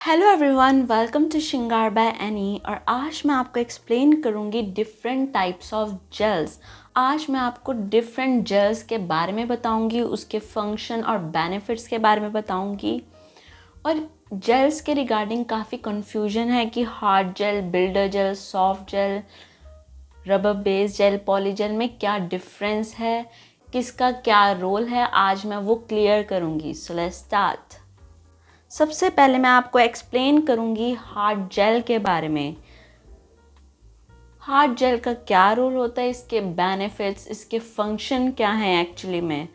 Hello everyone, welcome to श्रृंगार by any. और आज मैं आपको एक्सप्लेन करूँगी डिफरेंट टाइप्स ऑफ जेल्स। आज मैं आपको डिफरेंट जेल्स के बारे में बताऊँगी, उसके फंक्शन और बेनिफिट्स के बारे में बताऊँगी। और जेल्स के रिगार्डिंग काफ़ी कन्फ्यूजन है कि hard gel, builder gel, soft gel, rubber base gel, poly gel में क्या डिफरेंस है, किसका क्या रोल है, आज मैं वो क्लियर करूँगी। So let's start. सबसे पहले मैं आपको एक्सप्लेन करूंगी हार्ड जेल के बारे में। हार्ड जेल का क्या रोल होता है, इसके बेनिफिट्स, इसके फंक्शन क्या हैं एक्चुअली में।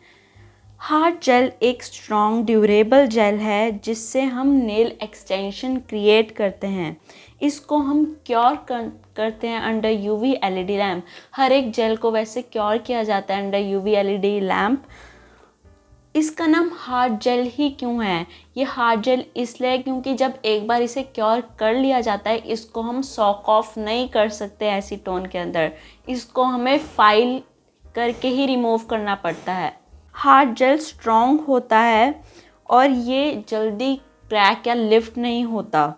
हार्ड जेल एक स्ट्रॉन्ग ड्यूरेबल जेल है जिससे हम नेल एक्सटेंशन क्रिएट करते हैं। इसको हम करते हैं अंडर यूवी एलईडी लैम्प। हर एक जेल को वैसे क्योर किया जाता है अंडर यूवी एलईडी लैम्प। इसका नाम हार्ड जेल ही क्यों है? ये हार्ड जेल इसलिए क्योंकि जब एक बार इसे क्योर कर लिया जाता है, इसको हम सॉक ऑफ नहीं कर सकते एसीटोन के अंदर। इसको हमें फाइल करके ही रिमूव करना पड़ता है। हार्ड जेल स्ट्रॉन्ग होता है और ये जल्दी क्रैक या लिफ्ट नहीं होता।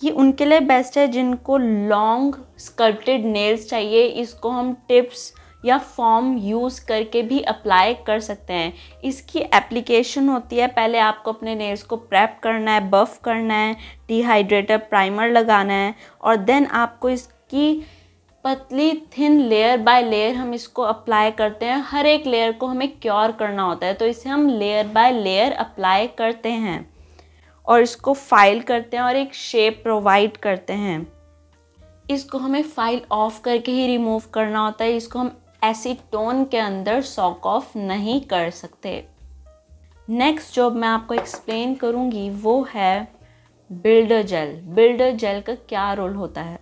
ये उनके लिए बेस्ट है जिनको लॉन्ग स्कल्प्टेड नेल्स चाहिए। इसको हम टिप्स या फॉर्म यूज़ करके भी अप्लाई कर सकते हैं। इसकी एप्लीकेशन होती है, पहले आपको अपने नेल्स को प्रेप करना है, बफ़ करना है, डिहाइड्रेटर प्राइमर लगाना है और देन आपको इसकी पतली थिन लेयर बाय लेयर हम इसको अप्लाई करते हैं। हर एक लेयर को हमें क्योर करना होता है, तो इसे हम लेयर बाय लेयर अप्लाई करते हैं और इसको फाइल करते हैं और एक शेप प्रोवाइड करते हैं। इसको हमें फाइल ऑफ करके ही रिमूव करना होता है। इसको हम एसीटोन के अंदर सॉक ऑफ नहीं कर सकते। नेक्स्ट जो मैं आपको एक्सप्लेन करूंगी वो है बिल्डर जेल। बिल्डर जेल का क्या रोल होता है?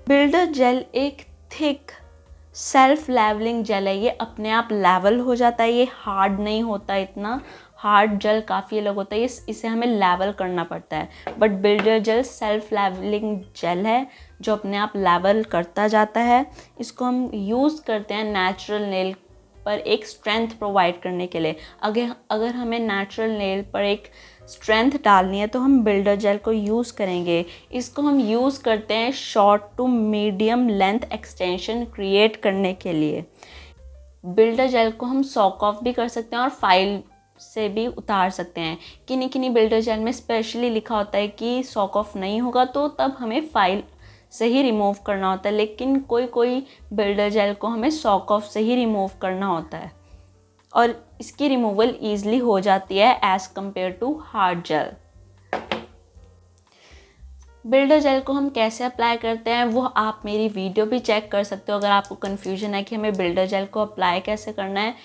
बिल्डर जेल एक थिक सेल्फ लेवलिंग जेल है। ये अपने आप लेवल हो जाता है, ये हार्ड नहीं होता इतना। हार्ड जेल काफ़ी अलग होता है, इसे हमें लेवल करना पड़ता है। But builder gel self levelling gel है जो अपने आप लेवल करता जाता है। इसको हम यूज़ करते हैं नेचुरल नेल पर एक स्ट्रेंथ प्रोवाइड करने के लिए। अगर हमें नेचुरल नेल पर एक स्ट्रेंथ डालनी है तो हम बिल्डर जेल को यूज़ करेंगे। इसको हम यूज़ करते हैं short to medium length extension create करने के लिए। बिल्डर जेल को हम सॉक ऑफ भी कर सकते हैं और फाइल से भी उतार सकते हैं। किन्हीं किन्हीं बिल्डर जेल में स्पेशली लिखा होता है कि सॉक ऑफ नहीं होगा, तो तब हमें फाइल से ही रिमूव करना होता है। लेकिन कोई बिल्डर जेल को हमें सॉक ऑफ से ही रिमूव करना होता है और इसकी रिमूवल ईजिली हो जाती है as compare to hard gel. Builder gel को हम कैसे अप्लाई करते हैं वो आप मेरी वीडियो भी चेक कर सकते हो। अगर आपको कन्फ्यूजन है कि हमें बिल्डर जेल को अप्लाई कैसे करना है,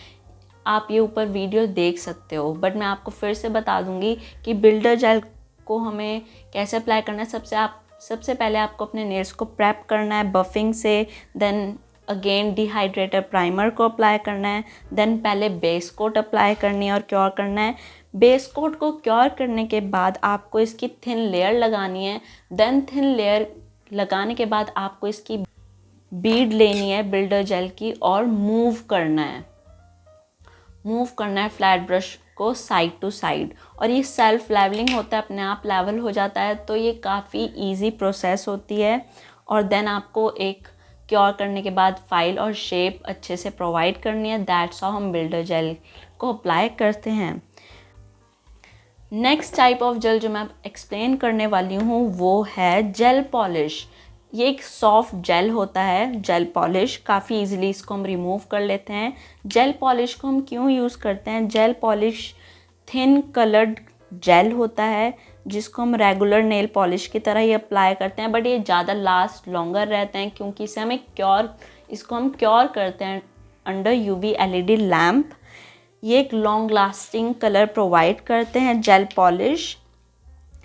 आप ये ऊपर वीडियो देख सकते हो। बट मैं आपको फिर से बता दूंगी कि बिल्डर जेल को हमें कैसे अप्लाई करना है। सबसे पहले आपको अपने नेल्स को प्रेप करना है बफिंग से, देन अगेन डिहाइड्रेटर प्राइमर को अप्लाई करना है, देन पहले बेस कोट अप्लाई करनी है और क्योर करना है। बेस कोट को क्योर करने के बाद आपको इसकी थिन लेयर लगानी है। देन थिन लेयर लगाने के बाद आपको इसकी बीड लेनी है बिल्डर जेल की और मूव करना है फ्लैट ब्रश को साइड टू साइड। और ये सेल्फ लेवलिंग होता है, अपने आप लेवल हो जाता है, तो ये काफ़ी इजी प्रोसेस होती है। और देन आपको एक क्योर करने के बाद फाइल और शेप अच्छे से प्रोवाइड करनी है। दैट्स हाउ हम बिल्डर जेल को अप्लाई करते हैं। नेक्स्ट टाइप ऑफ जेल जो मैं एक्सप्लेन करने वाली हूँ वो है जेल पॉलिश। ये एक सॉफ्ट जेल होता है। जेल पॉलिश काफ़ी इजीली इसको हम रिमूव कर लेते हैं। जेल पॉलिश को हम क्यों यूज़ करते हैं? Gel polish thin coloured gel होता है जिसको हम रेगुलर नेल पॉलिश की तरह ही अप्लाई करते हैं, बट ये ज़्यादा लास्ट लॉन्गर रहते हैं क्योंकि इसको हम क्योर करते हैं अंडर यूवी एलईडी लैम्प। ये एक लॉन्ग लास्टिंग कलर प्रोवाइड करते हैं जेल पॉलिश,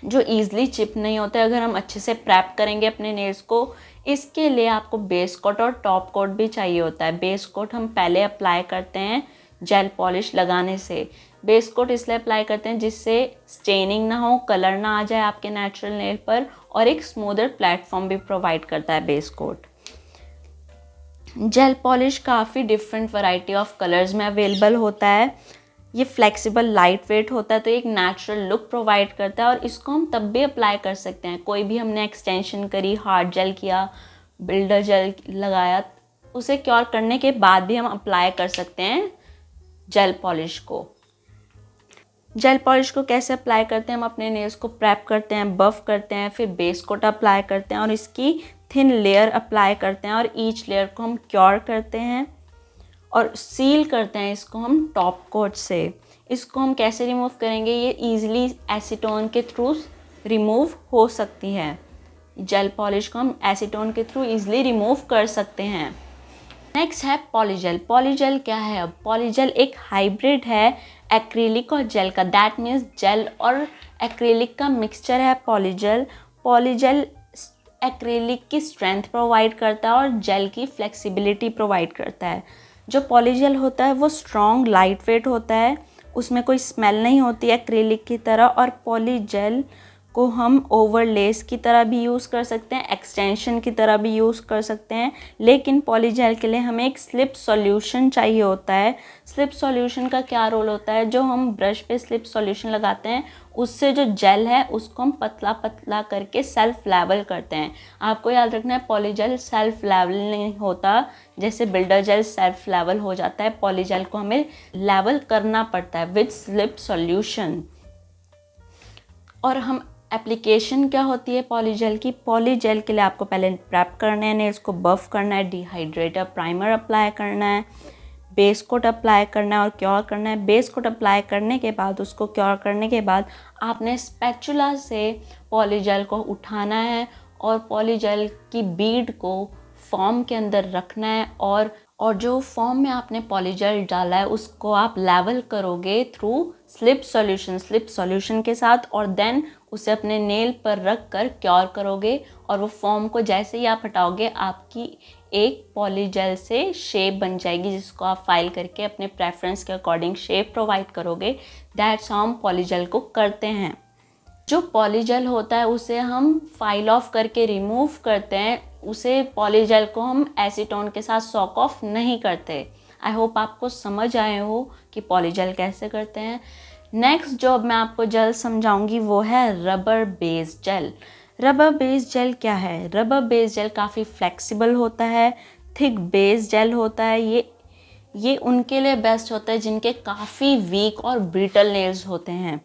जो ईज़िली चिप नहीं होता है अगर हम अच्छे से प्रेप करेंगे अपने नेल्स को। इसके लिए आपको बेस कोट और टॉप कोट भी चाहिए होता है। बेस कोट हम पहले अप्लाई करते हैं जेल पॉलिश लगाने से। बेस कोट इसलिए अप्लाई करते हैं जिससे स्टेनिंग ना हो, कलर ना आ जाए आपके नेचुरल नेल पर, और एक स्मूदर प्लेटफॉर्म भी प्रोवाइड करता है बेस कोट। जेल पॉलिश काफ़ी डिफरेंट वैरायटी ऑफ कलर्स में अवेलेबल होता है। ये फ्लेक्सिबल लाइट वेट होता है, तो एक नेचुरल लुक प्रोवाइड करता है और इसको हम तब भी अप्लाई कर सकते हैं। कोई भी हमने एक्सटेंशन करी, हार्ड जेल किया, बिल्डर जेल लगाया, उसे क्योर करने के बाद भी हम अप्लाई कर सकते हैं जेल पॉलिश को। जेल पॉलिश को कैसे अप्लाई करते हैं? हम अपने नेल्स को प्रेप करते हैं, बफ करते हैं, फिर बेस कोट अप्लाई करते हैं और इसकी थिन लेयर अप्लाई करते हैं और ईच लेयर को हम क्योर करते हैं और सील करते हैं इसको हम टॉप कोट से। इसको हम कैसे रिमूव करेंगे? ये ईजिली एसीटोन के थ्रू रिमूव हो सकती है। जेल पॉलिश को हम एसीटोन के थ्रू ईजिली रिमूव कर सकते हैं। नेक्स्ट है पॉलीजेल। पॉलीजेल क्या है? अब पॉलीजेल एक हाइब्रिड है एक्रिलिक और जेल का, दैट मीन्स जेल और एक्रिलिक का मिक्सचर है पॉलीजेल। पॉलीजेल एक्रिलिक की स्ट्रेंथ प्रोवाइड करता है और जेल की फ्लेक्सिबिलिटी प्रोवाइड करता है। जो पॉलीजेल होता है वो स्ट्रॉन्ग लाइट वेट होता है, उसमें कोई स्मेल नहीं होती है एक्रिलिक की तरह। और पॉलीजेल को हम ओवरलेस की तरह भी यूज़ कर सकते हैं, एक्सटेंशन की तरह भी यूज़ कर सकते हैं, लेकिन पॉलीजेल के लिए हमें एक स्लिप सॉल्यूशन चाहिए होता है। स्लिप सॉल्यूशन का क्या रोल होता है? जो हम ब्रश पे स्लिप सॉल्यूशन लगाते हैं उससे जो जेल है उसको हम पतला पतला करके सेल्फ लेवल करते हैं। आपको याद रखना है पॉलीजेल सेल्फ लेवल नहीं होता, जैसे बिल्डर जेल सेल्फ लेवल हो जाता है, पॉलीजेल को हमें लेवल करना पड़ता है विद स्लिप सॉल्यूशन। और हम एप्लीकेशन क्या होती है पॉलीजेल की? पॉलीजेल के लिए आपको पहले प्रेप करना है, नेल्स को बफ करना है, डिहाइड्रेटर प्राइमर अप्लाई करना है, बेस कोट अप्लाई करना है और क्योर करना है। बेस कोट अप्लाई करने के बाद, उसको क्योर करने के बाद आपने स्पैचुला से पॉलीजेल को उठाना है और पॉलीजेल की बीड को फॉर्म के अंदर रखना है और जो फॉर्म में आपने पॉलीजेल डाला है उसको आप लेवल करोगे थ्रू स्लिप सॉल्यूशन के साथ, और देन उसे अपने नेल पर रख कर क्योर करोगे। और वो फॉर्म को जैसे ही आप हटाओगे आपकी एक पॉलीजेल से शेप बन जाएगी, जिसको आप फाइल करके अपने प्रेफरेंस के अकॉर्डिंग शेप प्रोवाइड करोगे। दैट्स हाउ हम पॉलीजेल को करते हैं। जो पॉलीजेल होता है उसे हम फाइल ऑफ करके रिमूव करते हैं, उसे पॉलीजेल को हम एसीटोन के साथ सॉक ऑफ नहीं करते। आई होप आपको समझ आए हो कि पॉलीजेल कैसे करते हैं। नेक्स्ट जो अब मैं आपको जेल समझाऊंगी वो है rubber based gel. Rubber based gel क्या है? रबर बेस्ड जेल काफ़ी फ्लेक्सिबल होता है, थिक बेस्ड जेल होता है। ये उनके लिए बेस्ट होता है जिनके काफ़ी वीक और ब्रिटल नेल्स होते हैं।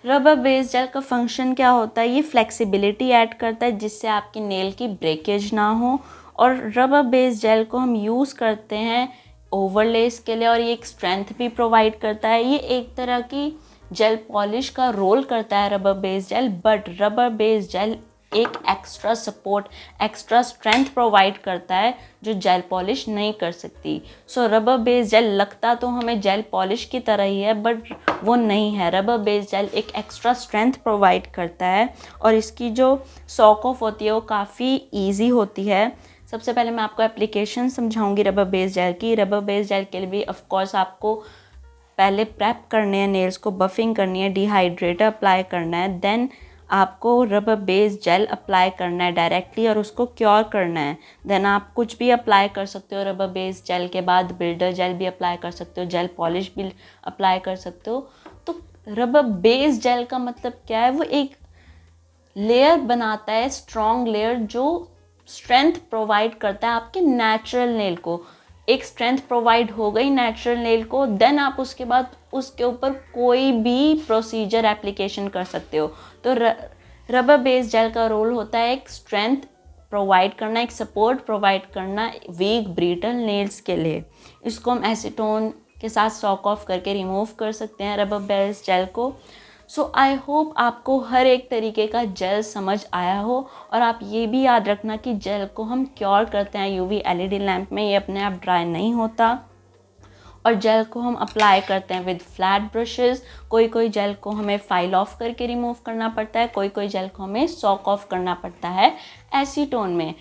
रबर बेस्ड जेल का फंक्शन क्या होता है? ये फ्लेक्सिबिलिटी ऐड करता है जिससे आपकी नेल की ब्रेकेज ना हो। और रबर बेस्ड जेल को हम यूज़ करते हैं ओवरलेस के लिए और ये एक स्ट्रेंथ भी प्रोवाइड करता है। ये एक तरह की जेल पॉलिश का रोल करता है rubber based gel, but rubber based gel एक extra support, extra strength provide करता है जो जेल पॉलिश नहीं कर सकती। सो रबर बेस्ड जेल लगता तो हमें जेल पॉलिश की तरह ही है, बट वो नहीं है। रबर बेस्ड जेल एक एक्स्ट्रा स्ट्रेंथ प्रोवाइड करता है और इसकी जो सॉक ऑफ होती है वो काफ़ी ईजी होती है। सबसे पहले मैं आपको एप्लीकेशन समझाऊंगी रबर बेस्ड जेल की। रबर बेस्ड जेल के लिए भी ऑफ कोर्स आपको पहले प्रेप करने हैं, नेल्स को बफिंग करनी है, डिहाइड्रेटर अप्लाई करना है, देन आपको रबर बेस्ड जेल अप्लाई करना है डायरेक्टली और उसको क्योर करना है। देन आप कुछ भी अप्लाई कर सकते हो रबर बेस्ड जेल के बाद, बिल्डर जेल भी अप्लाई कर सकते हो, जेल पॉलिश भी अप्लाई कर सकते हो। तो रबर बेस्ड जेल का मतलब क्या है? वो एक लेयर बनाता है, स्ट्रॉन्ग लेयर, जो स्ट्रेंथ प्रोवाइड करता है आपके नेचुरल नेल को। एक स्ट्रेंथ प्रोवाइड हो गई नेचुरल नेल को, देन आप उसके बाद उसके ऊपर कोई भी प्रोसीजर एप्लीकेशन कर सकते हो। तो रबर बेस्ड जेल का रोल होता है एक स्ट्रेंथ प्रोवाइड करना, एक सपोर्ट प्रोवाइड करना वीक ब्रिटल नेल्स के लिए। इसको हम एसीटोन के साथ सॉक ऑफ करके रिमूव कर सकते हैं रबर बेस्ड जेल को। सो आई होप आपको हर एक तरीके का जेल समझ आया हो, और आप ये भी याद रखना कि जेल को हम क्योर करते हैं यूवी एलईडी लैंप में, ये अपने आप ड्राई नहीं होता। और जेल को हम अप्लाई करते हैं विद फ्लैट ब्रशेस। कोई जेल को हमें फाइल ऑफ करके रिमूव करना पड़ता है, कोई जेल को हमें सॉक ऑफ करना पड़ता है एसीटोन में।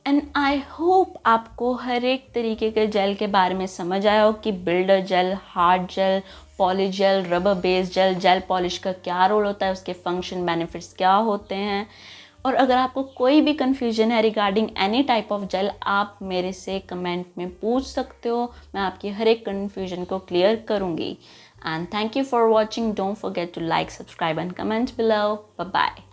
एंड आई होप आपको हर एक तरीके के जेल के बारे में समझ आया हो कि builder gel, hard gel, polygel, rubber based gel, gel polish का क्या रोल होता है, उसके फंक्शन बेनिफिट्स क्या होते हैं। और अगर आपको कोई भी कन्फ्यूजन है regarding any type of gel, आप मेरे से कमेंट में पूछ सकते हो, मैं आपकी हर एक कन्फ्यूजन को क्लियर करूँगी। And thank you for watching. Don't forget to like, subscribe and comment below. Bye bye.